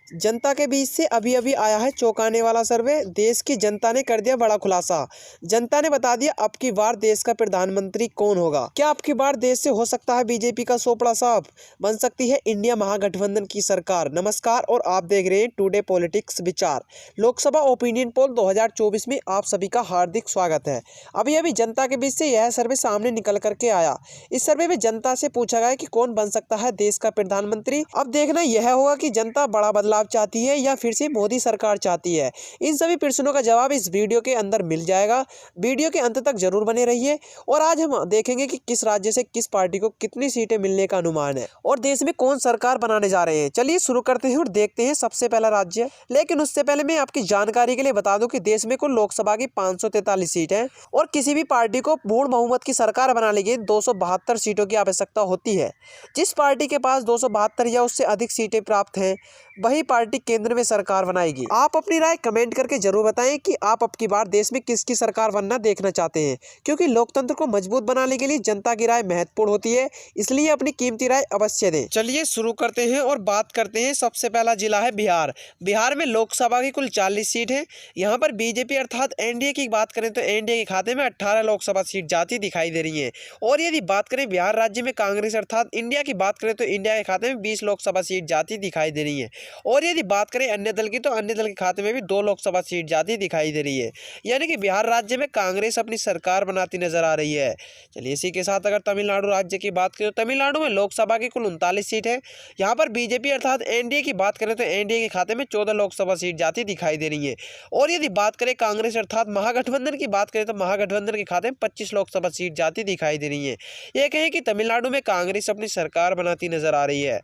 जनता के बीच से अभी अभी आया है चौंकाने वाला सर्वे। देश की जनता ने कर दिया बड़ा खुलासा। जनता ने बता दिया अब की बार देश का प्रधानमंत्री कौन होगा। क्या अब की बार देश से हो सकता है बीजेपी का सोपड़ा साफ, बन सकती है इंडिया महागठबंधन की सरकार। नमस्कार और आप देख रहे हैं टुडे पॉलिटिक्स विचार। लोकसभा ओपिनियन पोल 2024 में आप सभी का हार्दिक स्वागत है। अभी अभी जनता के बीच से यह सर्वे सामने निकल करके आया। इस सर्वे में जनता से पूछा गया कि कौन बन सकता है देश का प्रधानमंत्री। अब देखना यह होगा कि जनता बड़ा बदलाव चाहती है या फिर से मोदी सरकार चाहती है। इन सभी प्रश्नों का जवाब इस वीडियो के अंदर मिल जाएगा। वीडियो के अंत तक जरूर बने रहिए। और आज हम देखेंगे कि किस राज्य से किस पार्टी को कितनी सीटें मिलने का अनुमान है और देश में कौन सरकार बनाने जा रहे हैं। चलिए शुरू करते हैं और देखते हैं सबसे पहला राज्य। लेकिन उससे पहले मैं आपकी जानकारी के लिए बता दूं कि देश में कुल लोकसभा की 543 सीट है और किसी भी पार्टी को पूर्ण बहुमत की सरकार बनाने के लिए 272 सीटों की आवश्यकता होती है। जिस पार्टी के पास 272 या उससे अधिक सीटें प्राप्त हैं वही पार्टी केंद्र में सरकार बनाएगी। आप अपनी राय कमेंट करके जरूर बताएं कि आप अब की बार देश में किसकी सरकार बनना देखना चाहते हैं, क्योंकि लोकतंत्र को मजबूत बनाने के लिए जनता की राय महत्वपूर्ण होती है। इसलिए अपनी कीमती राय अवश्य दें। चलिए शुरू करते हैं और बात करते हैं। सबसे पहला जिला है बिहार। बिहार में लोकसभा की कुल 40 सीट है। यहाँ पर बीजेपी अर्थात एनडीए की बात करें तो एनडीए के खाते में 18 लोकसभा सीट जाती दिखाई दे रही है। और यदि बात करें बिहार राज्य में कांग्रेस अर्थात इंडिया की बात करें तो इंडिया के खाते में 20 लोकसभा सीट जाती दिखाई दे रही है। और यदि बात करें अन्य दल की तो अन्य दल के खाते में भी 2 लोकसभा सीट जाती दिखाई दे रही है। यानी कि बिहार राज्य में कांग्रेस अपनी सरकार बनाती नजर आ रही है। चलिए इसी के साथ अगर तमिलनाडु राज्य की बात करें तो तमिलनाडु में लोकसभा की कुल 39 सीट है। यहाँ पर बीजेपी अर्थात एनडीए की बात करें तो एनडीए के खाते में 14 लोकसभा सीट जाती दिखाई दे रही है। और यदि बात करें कांग्रेस अर्थात महागठबंधन की बात करें तो महागठबंधन के खाते में 25 लोकसभा सीट जाती दिखाई दे रही है। ये कहें कि तमिलनाडु में कांग्रेस अपनी सरकार बनाती नजर आ रही है।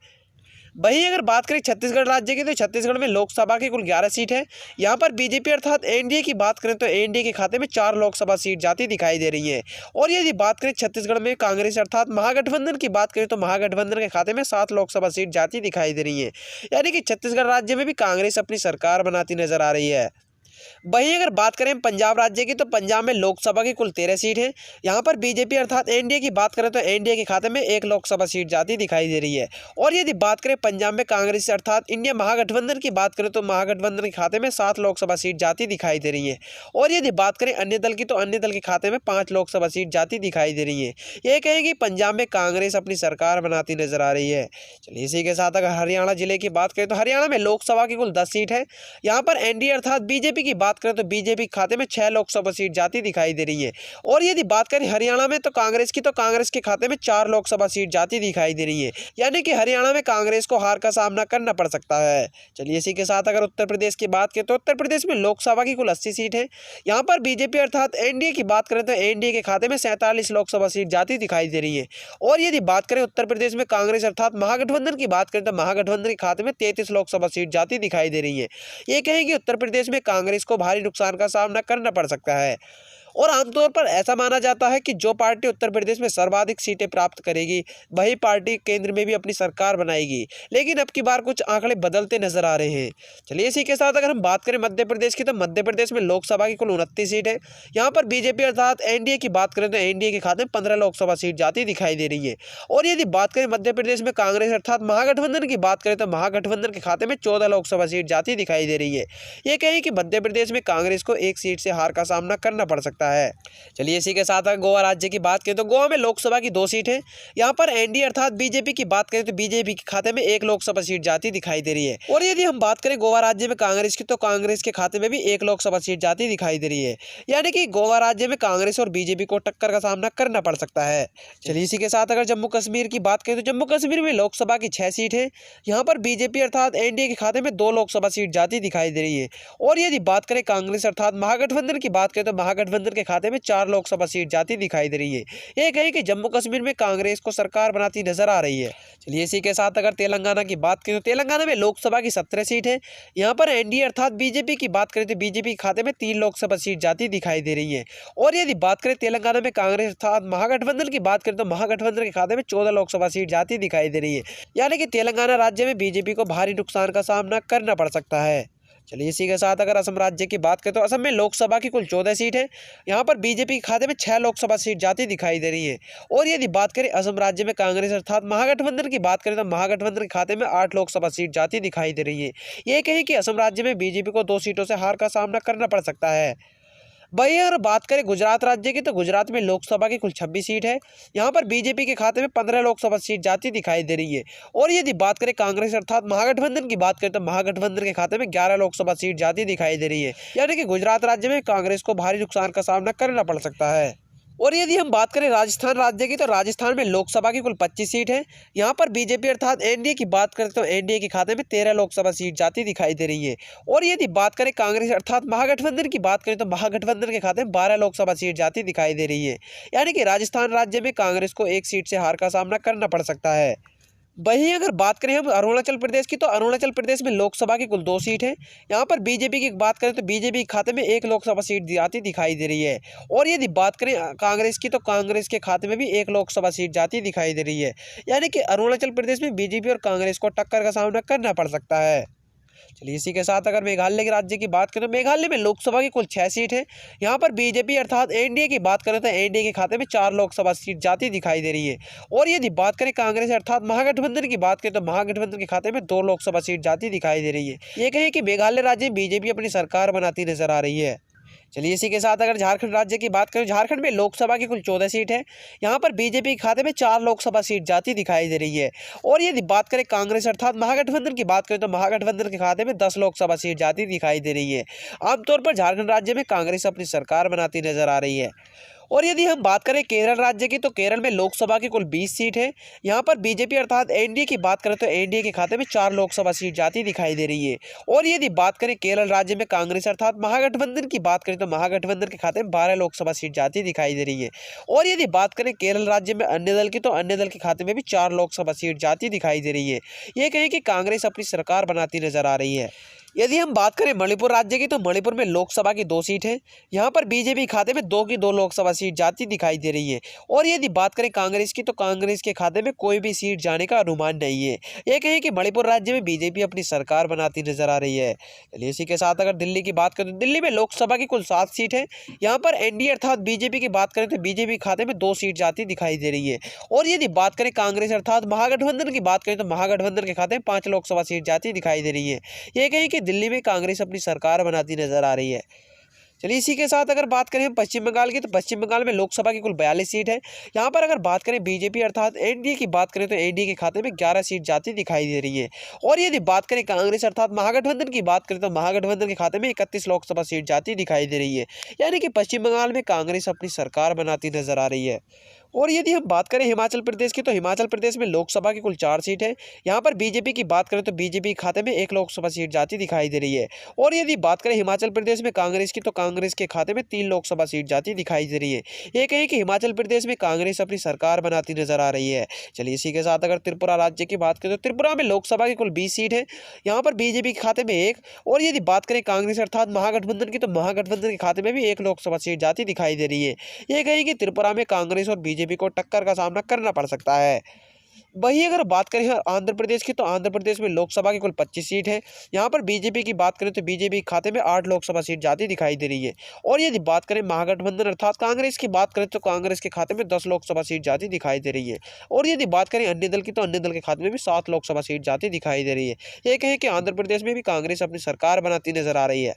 वहीं अगर बात करें छत्तीसगढ़ राज्य की तो छत्तीसगढ़ में लोकसभा की कुल 11 सीट है। यहाँ पर बीजेपी अर्थात एनडीए की बात करें तो एनडीए के खाते में 4 लोकसभा सीट जाती दिखाई दे रही है। और यदि बात करें छत्तीसगढ़ में कांग्रेस अर्थात महागठबंधन की बात करें तो महागठबंधन के खाते में 7 लोकसभा सीट जाती दिखाई दे रही है। यानी कि छत्तीसगढ़ राज्य में भी कांग्रेस अपनी सरकार बनाती नजर आ रही है। वहीं अगर बात करें पंजाब राज्य की तो पंजाब में लोकसभा की कुल 13 सीट है। यहाँ पर बीजेपी अर्थात एनडीए की बात करें तो एनडीए के खाते में 1 लोकसभा सीट जाती दिखाई दे रही है। और यदि बात करें पंजाब में कांग्रेस अर्थात इंडिया महागठबंधन की बात करें तो महागठबंधन के खाते में 7 लोकसभा सीट जाती दिखाई दे रही है। और यदि बात करें अन्य दल की तो अन्य दल के खाते में 5 लोकसभा सीट जाती दिखाई दे रही है। ये कहें कि पंजाब में कांग्रेस अपनी सरकार बनाती नजर आ रही है। चलिए इसी के साथ अगर हरियाणा जिले की बात करें तो हरियाणा में लोकसभा की कुल 10 सीट है। यहाँ पर एनडीए अर्थात बीजेपी की बात करें तो बीजेपी खाते में 6 लोकसभा सीट जाती दिखाई दे रही है। और यदि बात करें हरियाणा में तो कांग्रेस की तो कांग्रेस के खाते में 4 लोकसभा सीट जाती दिखाई दे रही है। यानी कि हरियाणा में कांग्रेस को हार का सामना करना पड़ सकता है। चलिए इसी के साथ अगर उत्तर प्रदेश की बात करें तो उत्तर प्रदेश में लोकसभा की कुल 80 सीट है। यहाँ पर बीजेपी अर्थात एनडीए की बात करें तो एनडीए के खाते में 47 लोकसभा सीट जाती दिखाई दे रही है। और यदि बात करें उत्तर प्रदेश में कांग्रेस अर्थात महागठबंधन की बात करें तो महागठबंधन के खाते में 33 लोकसभा सीट जाती दिखाई दे रही है। ये कहें कि उत्तर प्रदेश में कांग्रेस को भारी नुकसान का सामना करना पड़ सकता है। और आमतौर पर ऐसा माना जाता है कि जो पार्टी उत्तर प्रदेश में सर्वाधिक सीटें प्राप्त करेगी वही पार्टी केंद्र में भी अपनी सरकार बनाएगी। लेकिन अब की बार कुछ आंकड़े बदलते नजर आ रहे हैं। चलिए इसी के साथ अगर हम बात करें मध्य प्रदेश की तो मध्य प्रदेश में लोकसभा की कुल 29 सीट है। यहाँ पर बीजेपी अर्थात एनडीए की बात करें तो एनडीए के खाते में 15 लोकसभा सीट जाती दिखाई दे रही है। और यदि बात करें मध्य प्रदेश में कांग्रेस अर्थात महागठबंधन की बात करें तो महागठबंधन के खाते में 14 लोकसभा सीट जाती दिखाई दे रही है। ये कहें कि मध्य प्रदेश में कांग्रेस को 1 सीट से हार का सामना करना पड़ सकता है। चलिए इसी के साथ गोवा राज्य की बात करें तो गोवा में लोकसभा की 2 सीट है। यहाँ पर एनडीए अर्थात बीजेपी की बात करें तो बीजेपी के खाते में 1 लोकसभा सीट जाती दिखाई दे रही है। और यदि हम बात करें गोवा राज्य में कांग्रेस की तो कांग्रेस के खाते में भी 1 लोकसभा सीट जाती दिखाई दे रही है। यानी कि गोवा राज्य में कांग्रेस और बीजेपी को टक्कर का सामना करना पड़ सकता है। चलिए इसी के साथ अगर जम्मू कश्मीर की बात करें तो जम्मू कश्मीर में लोकसभा की 6 सीट है। यहाँ पर बीजेपी अर्थात एनडीए के खाते में 2 लोकसभा सीट जाती दिखाई दे रही है। और यदि बात करें कांग्रेस अर्थात महागठबंधन की बात करें तो महागठबंधन के खाते में 4 लोकसभा सीट जाती दिखाई दे रही है। ये कहें कि जम्मू कश्मीर में कांग्रेस को सरकार बनाती नजर आ रही है। चलिए इसी के साथ अगर तेलंगाना की बात करें तो तेलंगाना में लोकसभा की 17 सीट है। यहाँ पर एनडीए अर्थात बीजेपी की बात करें तो बीजेपी खाते में 3 लोकसभा सीट जाती दिखाई दे रही है। और यदि बात करें तेलंगाना में कांग्रेस अर्थात महागठबंधन की बात करें तो महागठबंधन के खाते में 14 लोकसभा सीट जाती दिखाई दे रही है। यानी कि तेलंगाना राज्य में बीजेपी को भारी नुकसान का सामना करना पड़ सकता है। चलिए इसी के साथ अगर असम राज्य की बात करें तो असम में लोकसभा की कुल 14 सीट है। यहाँ पर बीजेपी के खाते में 6 लोकसभा सीट जाती दिखाई दे रही है। और यदि बात करें असम राज्य में कांग्रेस अर्थात महागठबंधन की बात करें तो महागठबंधन के खाते में 8 लोकसभा सीट जाती दिखाई दे रही है। ये कहें कि असम राज्य में बीजेपी को 2 सीटों से हार का सामना करना पड़ सकता है। वही अगर बात करें गुजरात राज्य की तो गुजरात में लोकसभा की कुल 26 सीट है। यहाँ पर बीजेपी के खाते में 15 लोकसभा सीट जाती दिखाई दे रही है। और यदि बात करें कांग्रेस अर्थात महागठबंधन की बात करें तो महागठबंधन के खाते में 11 लोकसभा सीट जाती दिखाई दे रही है। यानी कि गुजरात राज्य में कांग्रेस को भारी नुकसान का सामना करना पड़ सकता है। और यदि हम बात करें राजस्थान राज्य की तो राजस्थान में लोकसभा की कुल 25 सीट है। यहाँ पर बीजेपी अर्थात एनडीए की बात करें तो एनडीए के खाते में 13 लोकसभा सीट जाती दिखाई दे रही है। और यदि बात करें कांग्रेस अर्थात महागठबंधन की बात करें तो महागठबंधन के खाते में 12 लोकसभा सीट जाती दिखाई दे रही है। यानी कि राजस्थान राज्य में कांग्रेस को 1 सीट से हार का सामना करना पड़ सकता है। वहीं अगर बात करें हम अरुणाचल प्रदेश की तो अरुणाचल प्रदेश में लोकसभा की कुल 2 सीट है। यहाँ पर बीजेपी की बात करें तो बीजेपी के खाते में 1 लोकसभा सीट जाती दिखाई दे रही है। और यदि बात करें कांग्रेस की तो कांग्रेस के खाते में भी 1 लोकसभा सीट जाती दिखाई दे रही है। यानी कि अरुणाचल प्रदेश में बीजेपी और कांग्रेस को टक्कर का सामना करना पड़ सकता है। चलिए इसी के साथ अगर मेघालय के राज्य की बात करें तो मेघालय में लोकसभा की कुल 6 सीट है। यहाँ पर बीजेपी अर्थात एनडीए की बात करें तो एनडीए के खाते में 4 लोकसभा सीट जाती दिखाई दे रही है। और यदि बात करें कांग्रेस अर्थात महागठबंधन की बात करें तो महागठबंधन के खाते में 2 लोकसभा सीट जाती दिखाई दे रही है। ये कहें कि मेघालय राज्य में बीजेपी अपनी सरकार बनाती नजर आ रही है। चलिए इसी के साथ अगर झारखंड राज्य की बात करें झारखंड में लोकसभा की कुल 14 सीट है। यहाँ पर बीजेपी के खाते में 4 लोकसभा सीट जाती दिखाई दे रही है। और यदि बात करें कांग्रेस अर्थात महागठबंधन की बात करें तो महागठबंधन के खाते में 10 लोकसभा सीट जाती दिखाई दे रही है। आमतौर पर झारखंड राज्य में कांग्रेस अपनी सरकार बनाती नजर आ रही है। और यदि हम बात करें केरल राज्य की तो केरल में लोकसभा की कुल 20 सीट है। यहाँ पर बीजेपी अर्थात एनडीए की बात करें तो एनडीए के खाते में 4 लोकसभा सीट जाती दिखाई दे रही है। और यदि बात करें केरल राज्य में कांग्रेस अर्थात महागठबंधन की बात करें तो महागठबंधन के खाते में 12 लोकसभा सीट जाती दिखाई दे रही है। और यदि बात करें केरल राज्य में अन्य दल की तो अन्य दल के खाते में भी 4 लोकसभा सीट जाती दिखाई दे रही है। ये कहें कि कांग्रेस अपनी सरकार बनाती नजर आ रही है। यदि हम बात करें मणिपुर राज्य की तो मणिपुर में लोकसभा की 2 सीट है। यहाँ पर बीजेपी खाते में 2 की 2 लोकसभा सीट जाती दिखाई दे रही है। और यदि बात करें कांग्रेस की तो कांग्रेस के खाते में कोई भी सीट जाने का अनुमान नहीं है। ये कहें कि मणिपुर राज्य में बीजेपी अपनी सरकार बनाती नजर आ रही है। चलिए इसी के साथ अगर दिल्ली की बात करें तो दिल्ली में लोकसभा की कुल 7 सीट है। यहाँ पर एनडीए अर्थात बीजेपी की बात करें तो बीजेपी खाते में 2 सीट जाती दिखाई दे रही है। और यदि बात करें कांग्रेस अर्थात महागठबंधन की बात करें तो महागठबंधन के खाते में 5 लोकसभा सीट जाती दिखाई दे रही है। ये कहें कि दिल्ली में कांग्रेस अपनी सरकार बनाती नजर आ रही है। चलिए इसी के साथ अगर बात करें पश्चिम बंगाल की तो पश्चिम बंगाल में लोकसभा की कुल 42 सीट है। यहाँ पर अगर बात करें बीजेपी अर्थात एनडीए की बात करें तो एनडीए के खाते में 11 सीट जाती दिखाई दे रही है। और यदि बात करें कांग्रेस अर्थात महागठबंधन की बात करें तो महागठबंधन के खाते में 31 लोकसभा सीट जाती दिखाई दे रही है। यानी कि पश्चिम बंगाल में कांग्रेस अपनी सरकार बनाती नजर आ रही है। और यदि हम बात करें हिमाचल प्रदेश की तो हिमाचल प्रदेश में लोकसभा की कुल 4 सीट है। यहाँ पर बीजेपी की बात करें तो बीजेपी खाते में 1 लोकसभा सीट जाती दिखाई दे रही है। और यदि बात करें हिमाचल प्रदेश में कांग्रेस की तो कांग्रेस के खाते में 3 लोकसभा सीट जाती दिखाई दे रही है। ये कहें कि हिमाचल प्रदेश में कांग्रेस अपनी सरकार बनाती नजर आ रही है। चलिए इसी के साथ अगर त्रिपुरा राज्य की बात करें तो त्रिपुरा में लोकसभा की कुल 20 सीट है। यहाँ पर बीजेपी के खाते में 1 और यदि बात करें कांग्रेस अर्थात महागठबंधन की तो महागठबंधन के खाते में भी 1 लोकसभा सीट जाती दिखाई दे रही है। ये कहें कि त्रिपुरा में कांग्रेस और बीजेपी को टक्कर का सामना करना पड़ सकता है। वहीं अगर बात करें आंध्र प्रदेश की तो आंध्र प्रदेश में लोकसभा की कुल 25 सीट है। यहाँ पर बीजेपी की बात करें तो बीजेपी खाते में 8 लोकसभा सीट जाती दिखाई दे रही है। और यदि बात करें महागठबंधन अर्थात कांग्रेस की बात करें तो कांग्रेस के खाते में 10 लोकसभा सीट जाती दिखाई दे रही है। और यदि बात करें अन्य दल की तो अन्य दल के खाते में भी 7 लोकसभा सीट जाती दिखाई दे रही है। ये कहें कि आंध्र प्रदेश में भी कांग्रेस अपनी सरकार बनाती नजर आ रही है।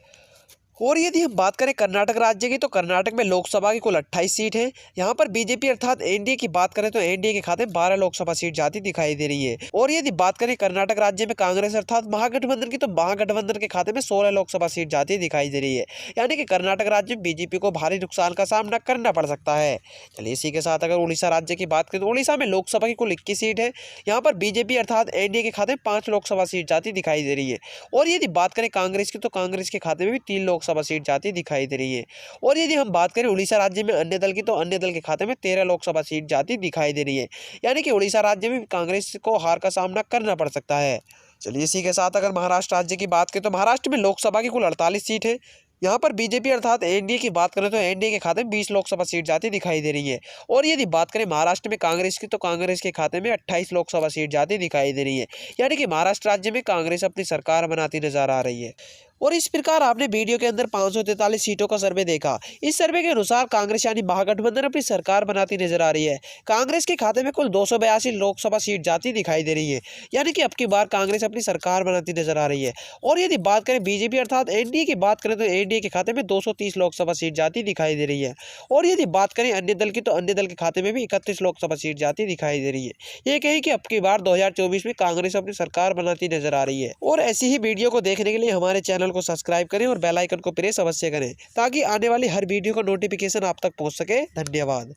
और यदि हम बात करें कर्नाटक राज्य की तो कर्नाटक में लोकसभा की कुल 28 सीट है। यहाँ पर बीजेपी अर्थात एनडीए की बात करें तो एनडीए के खाते में 12 लोकसभा सीट जाती दिखाई दे रही है। और यदि बात करें कर्नाटक राज्य में कांग्रेस अर्थात महागठबंधन की तो महागठबंधन के खाते में 16 लोकसभा सीट जाती दिखाई दे रही है। यानी कि कर्नाटक राज्य में बीजेपी को भारी नुकसान का सामना करना पड़ सकता है। चलिए इसी के साथ अगर उड़ीसा राज्य की बात करें तो उड़ीसा में लोकसभा की कुल 21 सीट है। यहाँ पर बीजेपी अर्थात एनडीए के खाते में 5 लोकसभा सीट जाती दिखाई दे रही है। और यदि बात करें कांग्रेस की तो कांग्रेस के खाते में भी 3 लोकसभा सीट जाती दिखाई दे रही है। और यदि हम बात करें उड़ीसा राज्य में अन्य दल की तो अन्य दल के खाते में 13 लोकसभा सीट जाती दिखाई दे रही है। यानी कि उड़ीसा राज्य में कांग्रेस को हार का सामना करना पड़ सकता है। चलिए इसी के साथ अगर महाराष्ट्र राज्य की बात करें तो महाराष्ट्र में लोकसभा की कुल 48 सीट है। यहाँ पर बीजेपी अर्थात एनडीए की बात करें तो एनडीए के खाते में 20 लोकसभा सीट जाती दिखाई दे रही है। और यदि बात करें महाराष्ट्र में कांग्रेस की तो कांग्रेस के खाते में 28 लोकसभा सीट जाती दिखाई दे रही है। यानी कि महाराष्ट्र राज्य में कांग्रेस अपनी सरकार बनाती नजर आ रही है। और इस प्रकार आपने वीडियो के अंदर 543 सीटों का सर्वे देखा। इस सर्वे के अनुसार कांग्रेस यानी महागठबंधन अपनी सरकार बनाती नजर आ रही है। कांग्रेस के खाते में कुल 282 लोकसभा सीट जाती दिखाई दे रही है, यानी कि अब की बार कांग्रेस अपनी सरकार बनाती नजर आ रही है। और यदि बात करें बीजेपी अर्थात एनडीए की बात करें तो एनडीए के खाते में 230 लोकसभा सीट जाती दिखाई दे रही है। और यदि बात करें अन्य दल की तो अन्य दल के खाते में भी 31 लोकसभा सीट जाती दिखाई दे रही है। ये कहें कि अब की बार 2024 में कांग्रेस अपनी सरकार बनाती नजर आ रही है। और ऐसी ही वीडियो को देखने के लिए हमारे चैनल को सब्सक्राइब करें और बेल आइकन को प्रेस अवश्य करें ताकि आने वाली हर वीडियो का नोटिफिकेशन आप तक पहुंच सके। धन्यवाद।